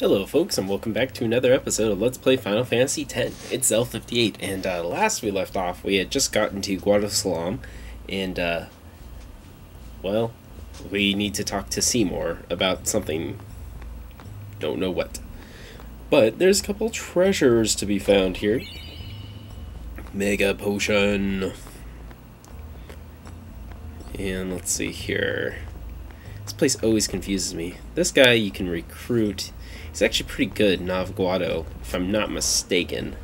Hello folks, and welcome back to another episode of Let's Play Final Fantasy X. It's L58, and last we left off, we had just gotten to Guado, and, well, we need to talk to Seymour about something. Don't know what. But there's a couple treasures to be found here. Mega Potion. And let's see here. This place always confuses me. This guy you can recruit. He's actually pretty good, Guado, if I'm not mistaken.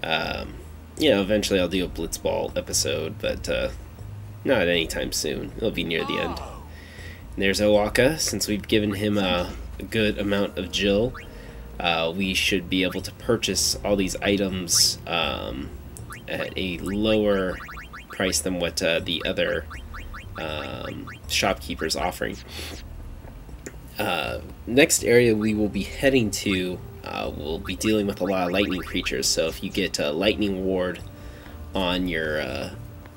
Eventually I'll do a Blitzball episode, but not anytime soon. It'll be near the end. And there's Owaka. Since we've given him a good amount of Jill, we should be able to purchase all these items at a lower price than what the other shopkeeper's offering. Next area we will be heading to, we'll be dealing with a lot of lightning creatures, so if you get a lightning ward on your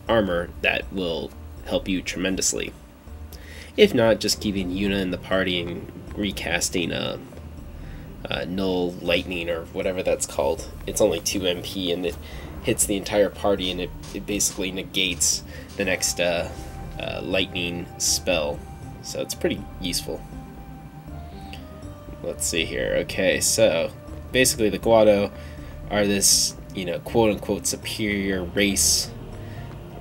armor, that will help you tremendously. If not, just keeping Yuna in the party and recasting null lightning or whatever that's called. It's only 2 MP and it hits the entire party, and it basically negates the next lightning spell, so it's pretty useful. Let's see here. Okay, so basically the Guado are this, quote-unquote superior race.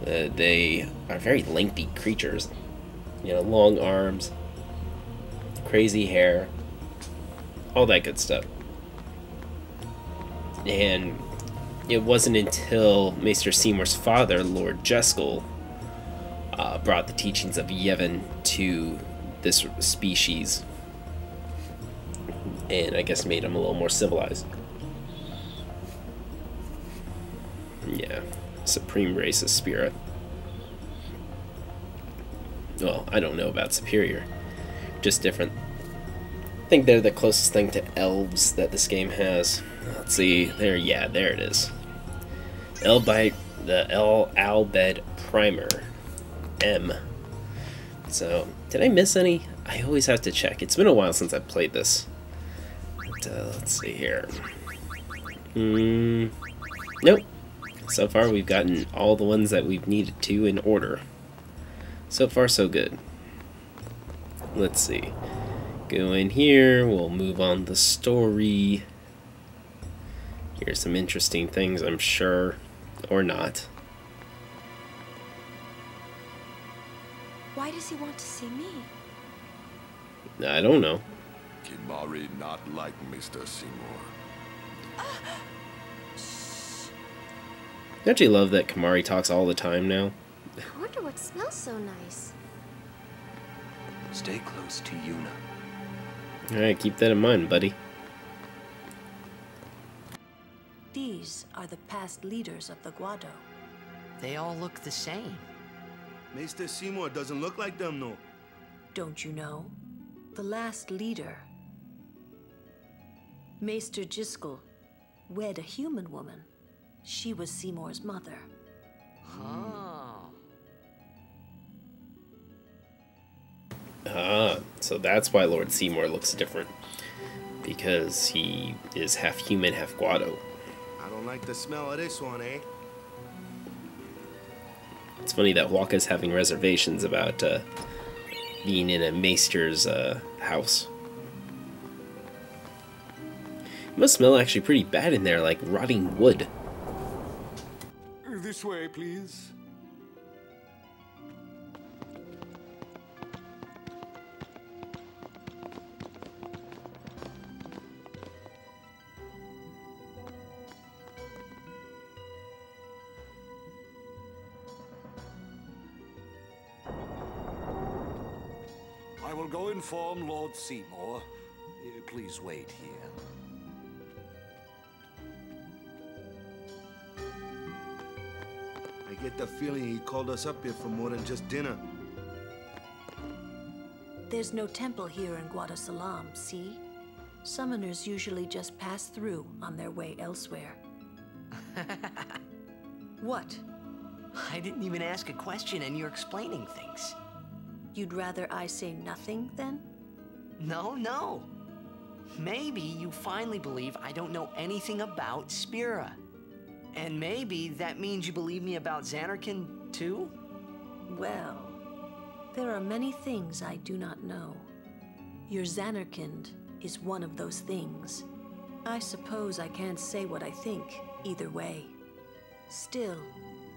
They are very lengthy creatures. Long arms, crazy hair, all that good stuff. And it wasn't until Maester Seymour's father, Lord Jeskel, brought the teachings of Yevon to this species, and I guess made him a little more civilized. Yeah, supreme race of spirit. Well, I don't know about superior, just different. I think they're the closest thing to elves that this game has. Let's see, there it is. The El Albed Primer, M. So, did I miss any? I always have to check. It's been a while since I've played this. Let's see here. Nope. So far we've gotten all the ones that we've needed to in order. So far so good. Let's see. Go in here, we'll move on the story. Here's some interesting things, I'm sure. Or not. Why does he want to see me? I don't know. Kimari not like Mr. Seymour. Don't you love that Kimari talks all the time now? I wonder what smells so nice. Stay close to Yuna. Alright, keep that in mind, buddy. These are the past leaders of the Guado. They all look the same. Maester Seymour doesn't look like them, no. Don't you know? The last leader, Maester Jeskel, wed a human woman. She was Seymour's mother. Oh. So that's why Lord Seymour looks different. Because he is half human, half Guado. I don't like the smell of this one, eh? It's funny that Waka's having reservations about being in a maester's house. It must smell actually pretty bad in there, like rotting wood. This way, please. I will go inform Lord Seymour. Please wait here. I get the feeling he called us up here for more than just dinner. There's no temple here in Guado, see? Summoners usually just pass through on their way elsewhere. What? I didn't even ask a question and you're explaining things. You'd rather I say nothing, then? No, no. Maybe you finally believe I don't know anything about Spira. And maybe that means you believe me about Xanarkand, too? Well, there are many things I do not know. Your Xanarkand is one of those things. I suppose I can't say what I think either way. Still,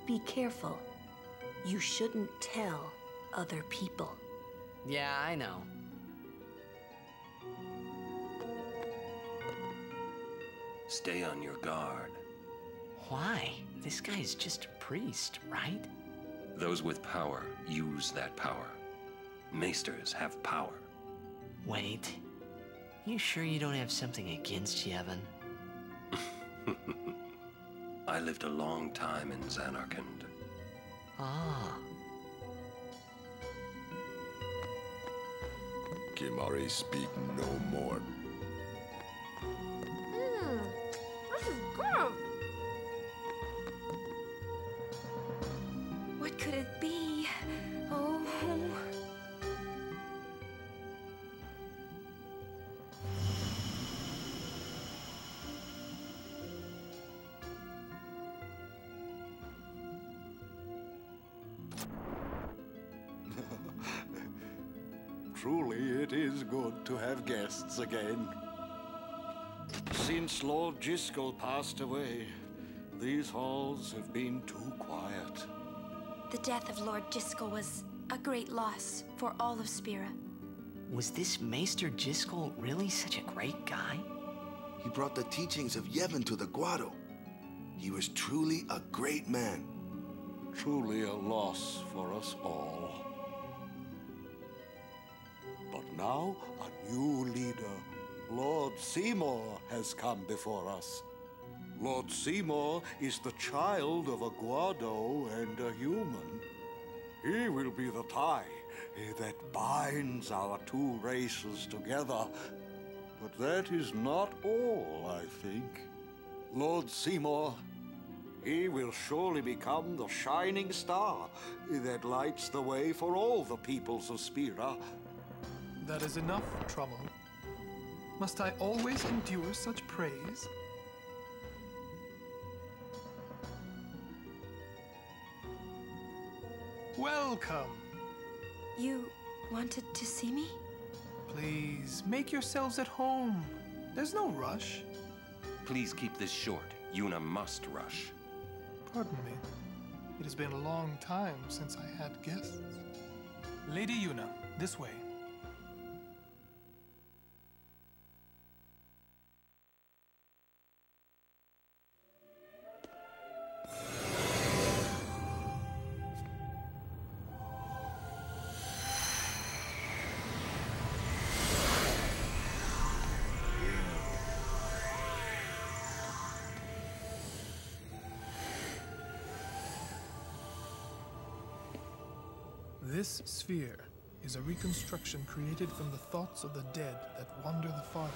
be careful. You shouldn't tell other people. Yeah, I know. Stay on your guard. Why? This guy's just a priest, right? Those with power use that power. Maesters have power. Wait. You sure you don't have something against Yevon? I lived a long time in Xanarkand. Ah. Kimari, speak no more. This is good. What could it be? Oh. Truly, it is good to have guests again. Since Lord Jiskel passed away, these halls have been too quiet. The death of Lord Jiskel was a great loss for all of Spira. Was this Maester Jiskel really such a great guy? He brought the teachings of Yevon to the Guado. He was truly a great man. Truly a loss for us all. But now a new leader, Lord Seymour, has come before us. Lord Seymour is the child of a Guado and a human. He will be the tie that binds our two races together. But that is not all, I think. Lord Seymour, he will surely become the shining star that lights the way for all the peoples of Spira. That is enough trouble. Must I always endure such praise? Welcome. You wanted to see me? Please, make yourselves at home. There's no rush. Please keep this short. Yuna must rush. Pardon me. It has been a long time since I had guests. Lady Yuna, this way. This sphere is a reconstruction created from the thoughts of the dead that wander the far.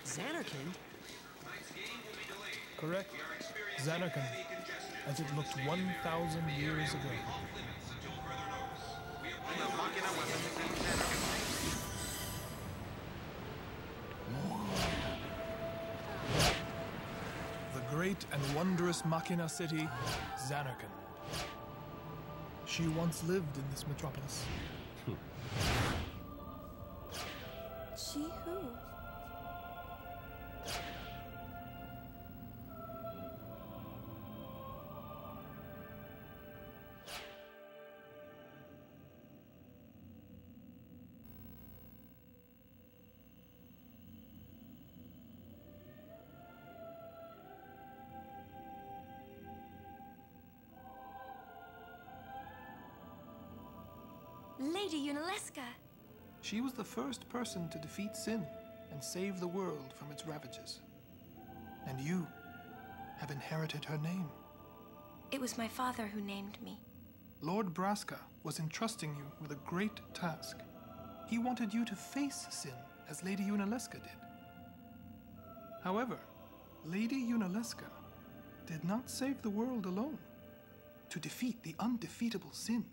Xanarkand? Correct. Xanarkand, as it looked 1,000 years ago. The great and wondrous Machina city, Xanarkand. She once lived in this metropolis. She who? Lady Yunalesca. She was the first person to defeat sin and save the world from its ravages. And you have inherited her name. It was my father who named me. Lord Braska was entrusting you with a great task. He wanted you to face sin as Lady Yunalesca did. However, Lady Yunalesca did not save the world alone. To defeat the undefeatable sin,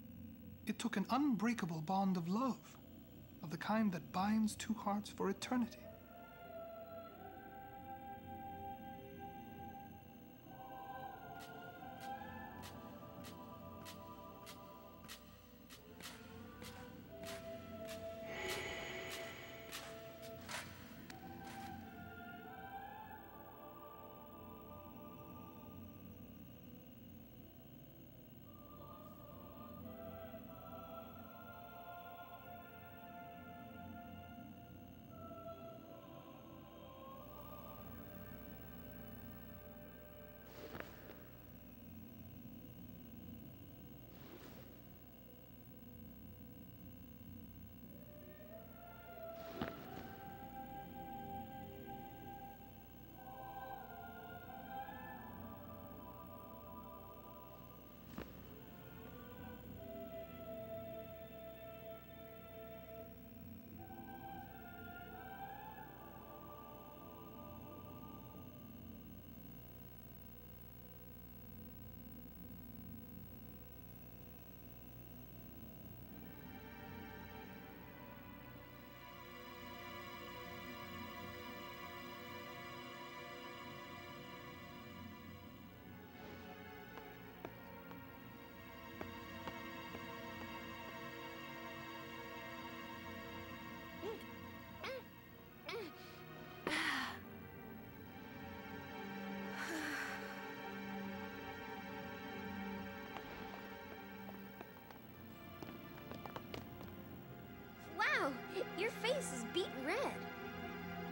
it took an unbreakable bond of love, of the kind that binds two hearts for eternity. Wow, your face is beet red.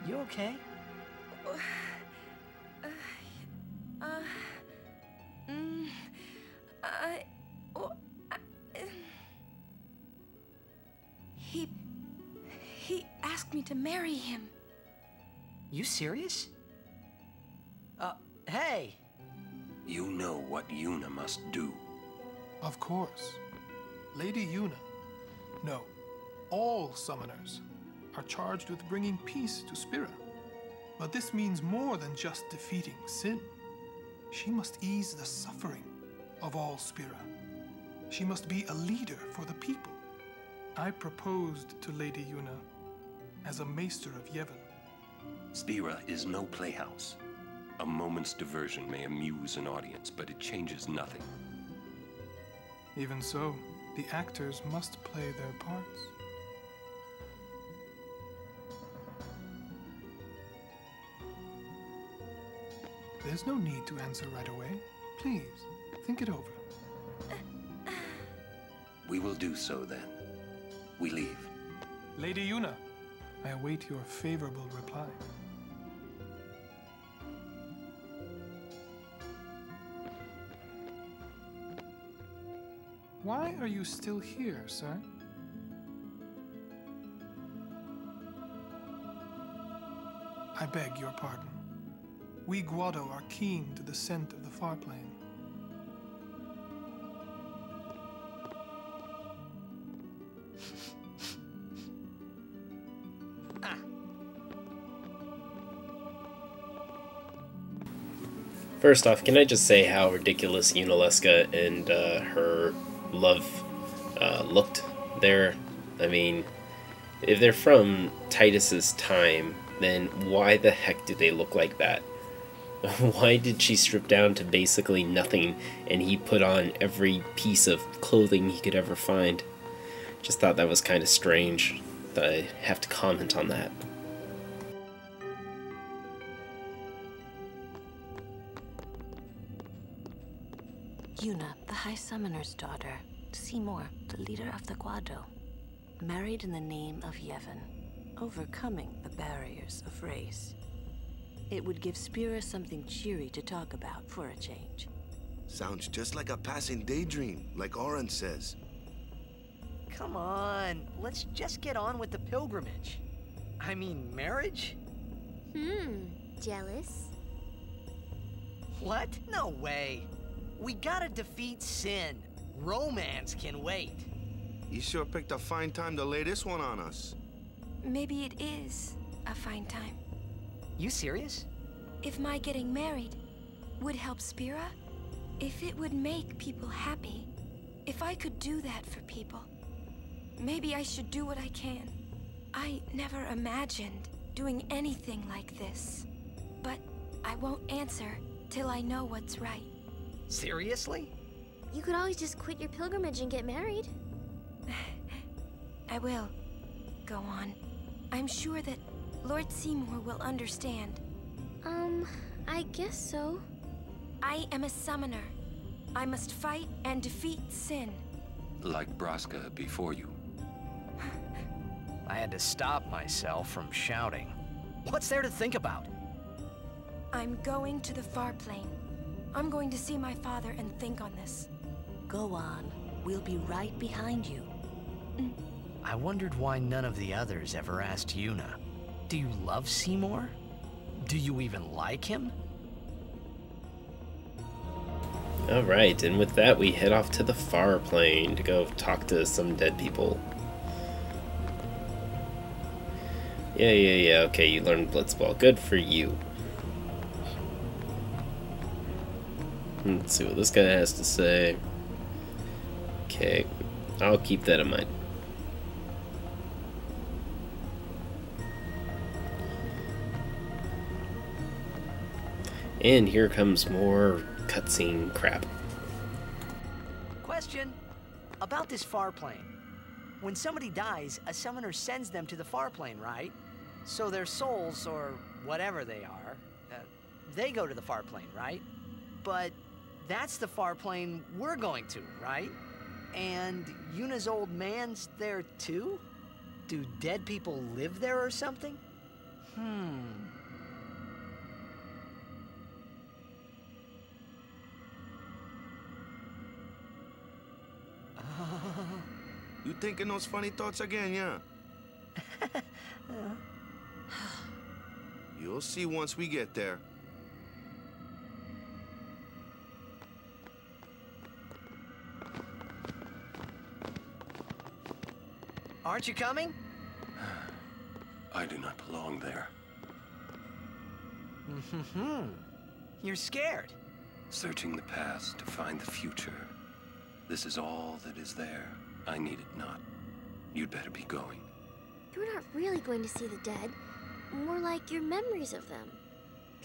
You okay? He asked me to marry him. You serious? Hey! You know what Yuna must do. Of course. Lady Yuna. No. All summoners are charged with bringing peace to Spira. But this means more than just defeating sin. She must ease the suffering of all Spira. She must be a leader for the people. I proposed to Lady Yuna as a maester of Yevon. Spira is no playhouse. A moment's diversion may amuse an audience, but it changes nothing. Even so, the actors must play their parts. There's no need to answer right away. Please, think it over. We will do so then. We leave. Lady Yuna, I await your favorable reply. Why are you still here, sir? I beg your pardon. We Guado are keen to the scent of the Farplane. First off, can I just say how ridiculous Yunalesca and her love looked there? I mean, if they're from Titus's time, then why the heck do they look like that? Why did she strip down to basically nothing and he put on every piece of clothing he could ever find? Just thought that was kind of strange. That I have to comment on that. Yuna, the High Summoner's daughter, Seymour, the leader of the Guado, married in the name of Yevon, overcoming the barriers of race. It would give Spira something cheery to talk about for a change. Sounds just like a passing daydream, like Oren says. Come on, let's just get on with the pilgrimage. I mean, marriage? Jealous? What? No way. We gotta defeat sin. Romance can wait. You sure picked a fine time to lay this one on us. Maybe it is a fine time. You serious? if my getting married would help Spira, if it would make people happy, if I could do that for people, maybe I should do what I can. I never imagined doing anything like this, but I won't answer till I know what's right. Seriously? You could always just quit your pilgrimage and get married. I will. Go on. I'm sure that Lord Seymour will understand. I guess so. I am a summoner. I must fight and defeat sin. Like Braska before you. I had to stop myself from shouting. What's there to think about? I'm going to the Farplane. I'm going to see my father and think on this. Go on. We'll be right behind you. I wondered why none of the others ever asked Yuna. Do you love Seymour? Do you even like him? Alright, and with that we head off to the Farplane to go talk to some dead people. Yeah, okay, you learned Blitzball. Good for you. Let's see what this guy has to say. Okay, I'll keep that in mind. And here comes more cutscene crap. Question about this Farplane. When somebody dies, a summoner sends them to the Farplane, right? So their souls, or whatever they are, they go to the Farplane, right? But that's the Farplane we're going to, right? And Yuna's old man's there too? Do dead people live there or something? You thinking those funny thoughts again, yeah? You'll see once we get there. Aren't you coming? I do not belong there. You're scared. Searching the past to find the future. This is all that is there. I need it not. You'd better be going. You're not really going to see the dead. More like your memories of them.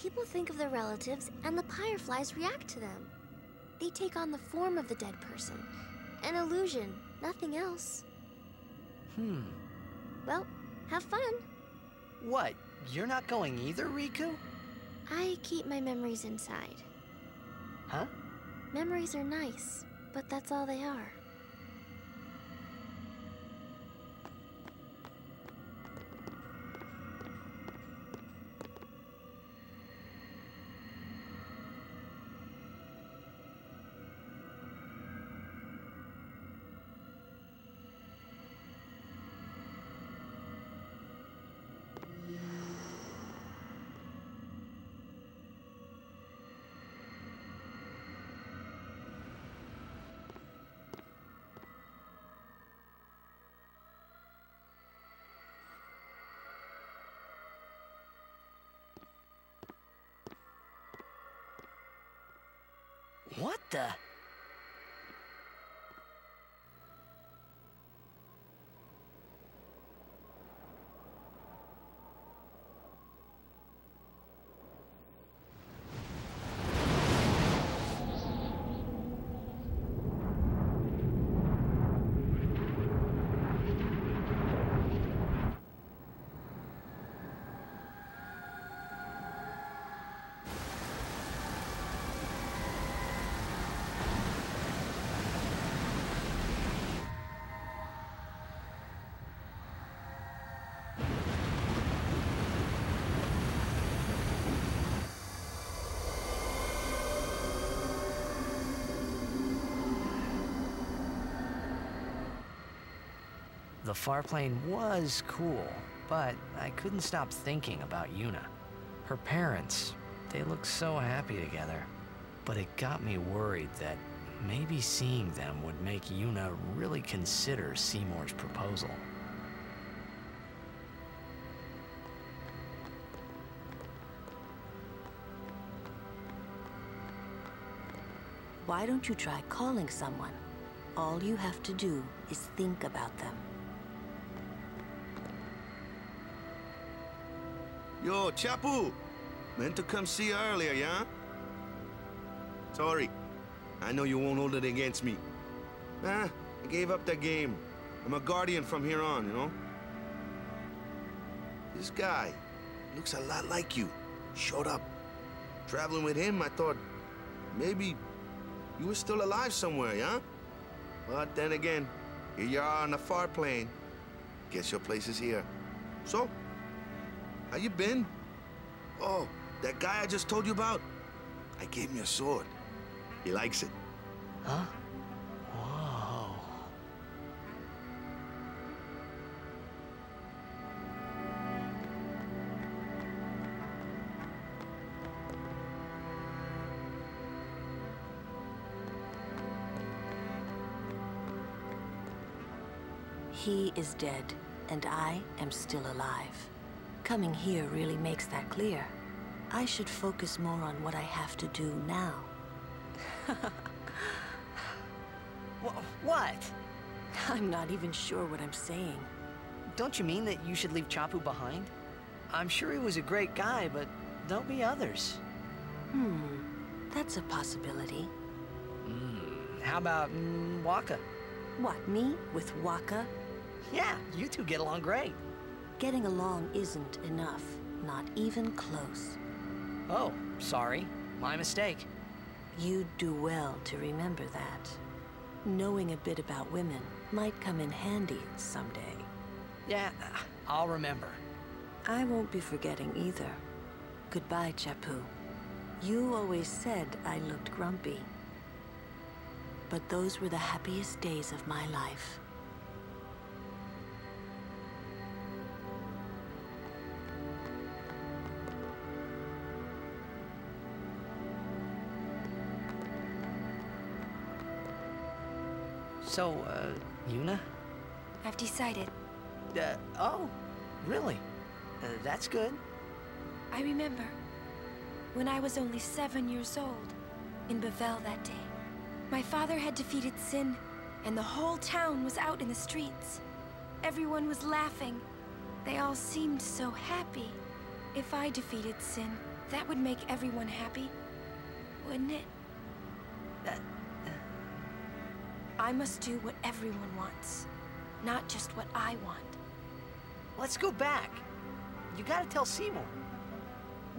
People think of their relatives, and the Fireflies react to them. They take on the form of the dead person. An illusion, nothing else. Well, have fun. What? You're not going either, Riku? I keep my memories inside. Huh? Memories are nice, but that's all they are. What the? The Farplane was cool, but I couldn't stop thinking about Yuna. Her parents, they looked so happy together. But it got me worried that maybe seeing them would make Yuna really consider Seymour's proposal. Why don't you try calling someone? All you have to do is think about them. Yo, Chapu! Meant to come see you earlier, yeah? Sorry. I know you won't hold it against me. I gave up that game. I'm a guardian from here on, you know? This guy looks a lot like you. Showed up. Traveling with him, I thought maybe you were still alive somewhere, yeah? But then again, here you are on the Farplane. Guess your place is here. So, how you been? Oh, that guy I just told you about? I gave him a sword. He likes it. Huh? Whoa. He is dead, and I am still alive. Coming here really makes that clear. I should focus more on what I have to do now. What? I'm not even sure what I'm saying. Don't you mean that you should leave Chapu behind? I'm sure he was a great guy, but there'll be others. That's a possibility. How about Waka? What, me with Waka? Yeah, you two get along great. Getting along isn't enough, not even close. Oh, sorry. My mistake. You'd do well to remember that. Knowing a bit about women might come in handy someday. Yeah, I'll remember. I won't be forgetting either. Goodbye, Chapu. You always said I looked grumpy. But those were the happiest days of my life. So, Yuna? I've decided. Oh, really? That's good. I remember when I was only 7 years old in Bavel that day. My father had defeated Sin, and the whole town was out in the streets. Everyone was laughing. They all seemed so happy. If I defeated Sin, that would make everyone happy, wouldn't it? I must do what everyone wants, not just what I want. Let's go back. You gotta tell Seymour.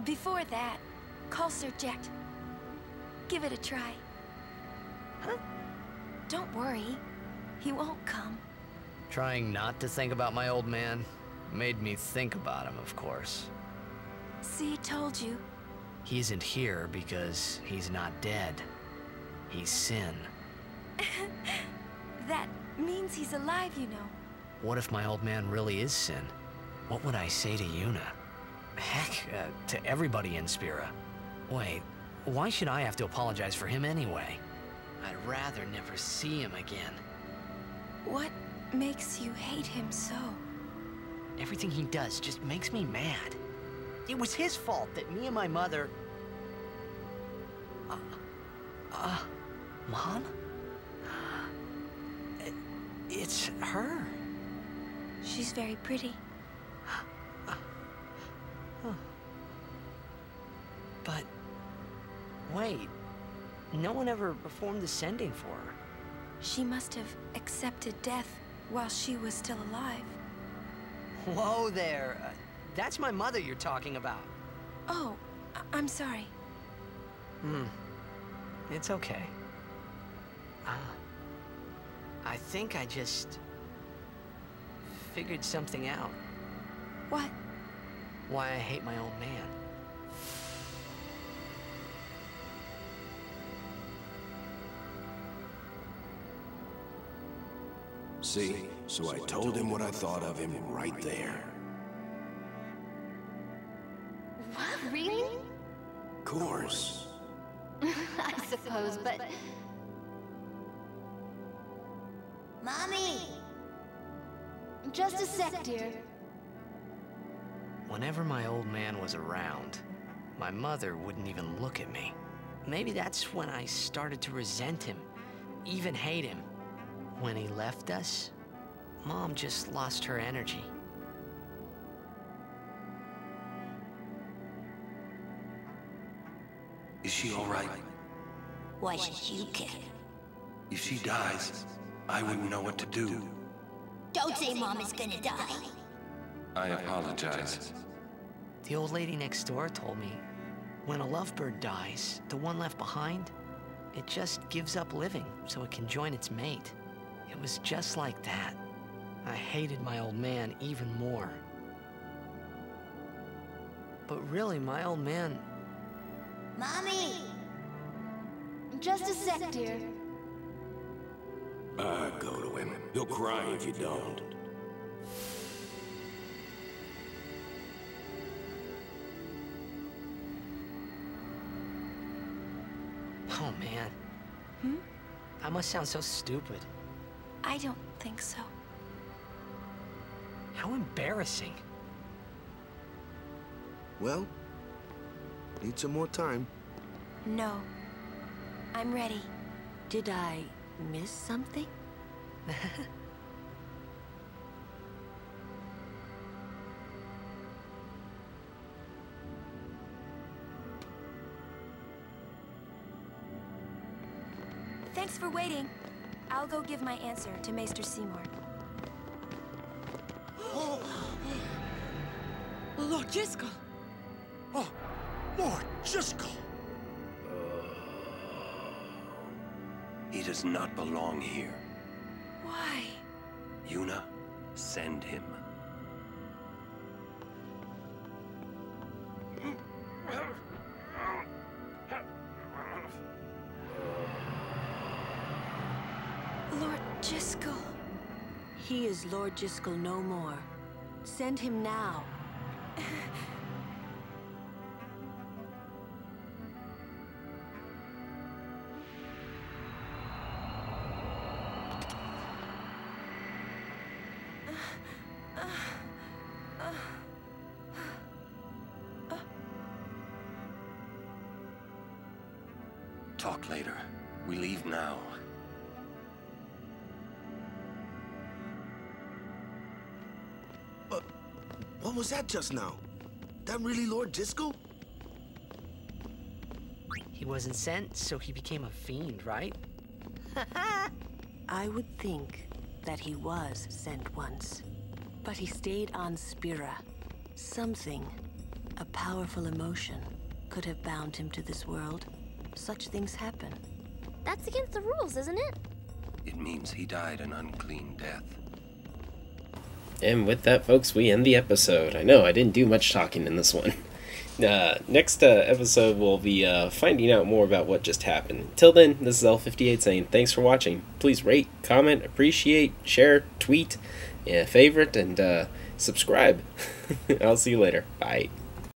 Before that, call Sir Jet. Give it a try. Huh? Don't worry. He won't come. Trying not to think about my old man made me think about him, of course. See, told you. He isn't here because he's not dead. He's Sin. That means he's alive, you know. What if my old man really is Sin? What would I say to Yuna? Heck, to everybody in Spira. Wait, why should I have to apologize for him anyway? I'd rather never see him again. What makes you hate him so? Everything he does just makes me mad. It was his fault that me and my mother... Mom? It's her. She's very pretty. But... wait. No one ever performed the sending for her. She must have accepted death while she was still alive. Whoa there. That's my mother you're talking about. Oh, I'm sorry. It's okay. I think I just... figured something out. What? Why I hate my old man. See, so I told him what I thought of him right there. What, really? Of course. I suppose, but... Mommy! Just a sec, dear. Whenever my old man was around, my mother wouldn't even look at me. maybe that's when I started to resent him, even hate him. When he left us, Mom just lost her energy. Is she all right? Why should you care? If she dies, I wouldn't know what to do. Don't say Mom is gonna die. I apologize. The old lady next door told me, when a lovebird dies, the one left behind, it just gives up living so it can join its mate. It was just like that. I hated my old man even more. But really, my old man... Mommy! Just a sec, dear. Go to him. He'll cry if you don't. Oh, man. I must sound so stupid. I don't think so. How embarrassing. Well, need some more time. No. I'm ready. Did I miss something? Thanks for waiting. I'll go give my answer to Maester Seymour. Lord Jiskel! Oh, Lord Jiskel! He does not belong here. Why? Yuna, send him. Lord Jiskel. He is Lord Jiskel no more. Send him now. Talk later. We leave now. What was that just now? That really Lord Jiskel? He wasn't sent, so he became a fiend, right? I would think that he was sent once, but he stayed on Spira. Something, a powerful emotion, could have bound him to this world. Such things happen. That's against the rules, isn't it? It means he died an unclean death. And with that, folks, we end the episode. I know, I didn't do much talking in this one. Next episode, we'll be finding out more about what just happened. Until then, this is L58 saying thanks for watching. Please rate, comment, appreciate, share, tweet, favorite, and subscribe. I'll see you later. Bye.